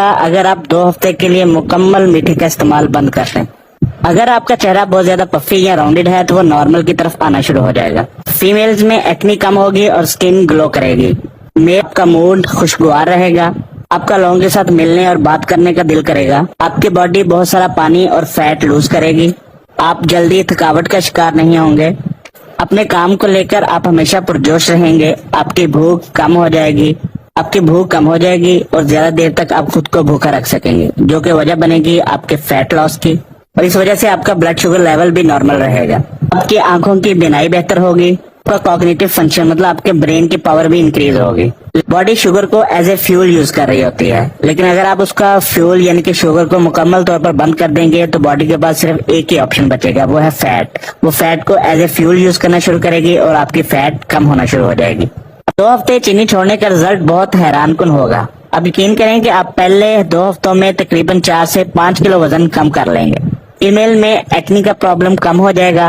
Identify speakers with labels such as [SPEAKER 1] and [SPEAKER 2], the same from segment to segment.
[SPEAKER 1] اگر آپ 2 ہفتے کے لیے مکمل میٹھے کا استعمال بند کر دیں۔ اگر آپ کا چہرہ بہت زیادہ پفی یا راؤنڈڈ ہے تو وہ نارمل کی طرف آنا شروع ہو جائے گا۔ فیمیلز میں ایکنی کم ہوگی اور سکن گلو کرے گی۔ آپ کا موڈ خوشگوار رہے گا۔ آپ کا لوگوں کے ساتھ ملنے اور بات کرنے کا دل کرے گا۔ آپ کی باڈی بہت سارا پانی اور فیٹ لوز کرے گی۔ آپ جلدی تھکاوٹ کا شکار نہیں ہوں گے۔ اپنے کام کو لے کر آپ ہمیشہ پرجوش رہیں گے۔ آپ کی بھوک کم ہو جائے گی اور زیادہ دیر تک آپ خود کو بھوکا رکھ سکیں گے، جو کہ وجہ بنے گی آپ کے فیٹ لاس کی، اور اس وجہ سے آپ کا بلڈ شوگر لیول بھی نارمل رہے گا۔ آپ کی آنکھوں کی بینائی بہتر ہوگی۔ آپ کا کوگنیٹو فنکشن مطلب آپ کے برین کی پاور بھی انکریز ہوگی۔ باڈی شوگر کو ایز اے فیول یوز کر رہی ہوتی ہے، لیکن اگر آپ اس کا فیول یعنی کہ شوگر کو مکمل طور پر بند کر دیں گے تو باڈی کے پاس صرف ایک ہی آپشن بچے گا، وہ ہے فیٹ۔ وہ فیٹ کو ایز اے فیول یوز کرنا شروع کرے گی اور آپ کی فیٹ کم ہونا شروع ہو جائے گی۔ 2 ہفتے چینی چھوڑنے کا رزلٹ بہت حیران کن ہوگا۔ اب یقین کریں کہ آپ پہلے 2 ہفتوں میں تقریباً 4 سے 5 کلو وزن کم کر لیں گے۔ فیمیل میں ایکنی کا پرابلم کم ہو جائے گا،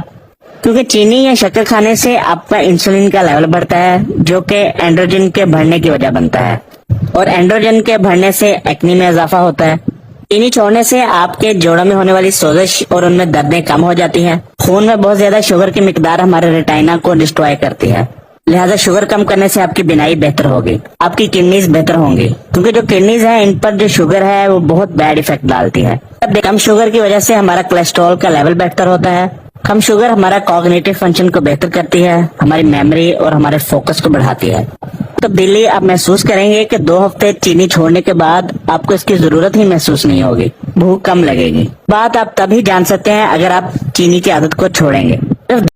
[SPEAKER 1] کیونکہ چینی یا شکر کھانے سے آپ کا انسولین کا لیول بڑھتا ہے، جو کہ اینڈروجن کے بڑھنے کی وجہ بنتا ہے، اور اینڈروجن کے بڑھنے سے ایکنی میں اضافہ ہوتا ہے۔ چینی چھوڑنے سے آپ کے جوڑوں میں ہونے والی سوزش اور ان میں دردیں کم ہو جاتی ہیں۔ خون میں بہت زیادہ شوگر کی مقدار ہمارے ریٹائنا کو ڈسٹروائے کرتی ہے، لہذا شوگر کم کرنے سے آپ کی بینائی بہتر ہوگی۔ آپ کی کڈنیز بہتر ہوں گی، کیونکہ جو کڈنیز ہیں ان پر جو شوگر ہے وہ بہت بیڈ ایفیکٹ ڈالتی ہے۔ کم شوگر کی وجہ سے ہمارا کولیسٹرول کا لیول بہتر ہوتا ہے۔ کم شوگر ہمارا کوگنیٹو فنکشن کو بہتر کرتی ہے، ہماری میموری اور ہمارے فوکس کو بڑھاتی ہے۔ تبدیلی آپ محسوس کریں گے کہ 2 ہفتے چینی چھوڑنے کے بعد آپ کو اس کی ضرورت ہی محسوس نہیں ہوگی، بھوک کم لگے گی۔ بات آپ تب ہی جان سکتے ہیں اگر آپ چینی کی عادت کو چھوڑیں گے۔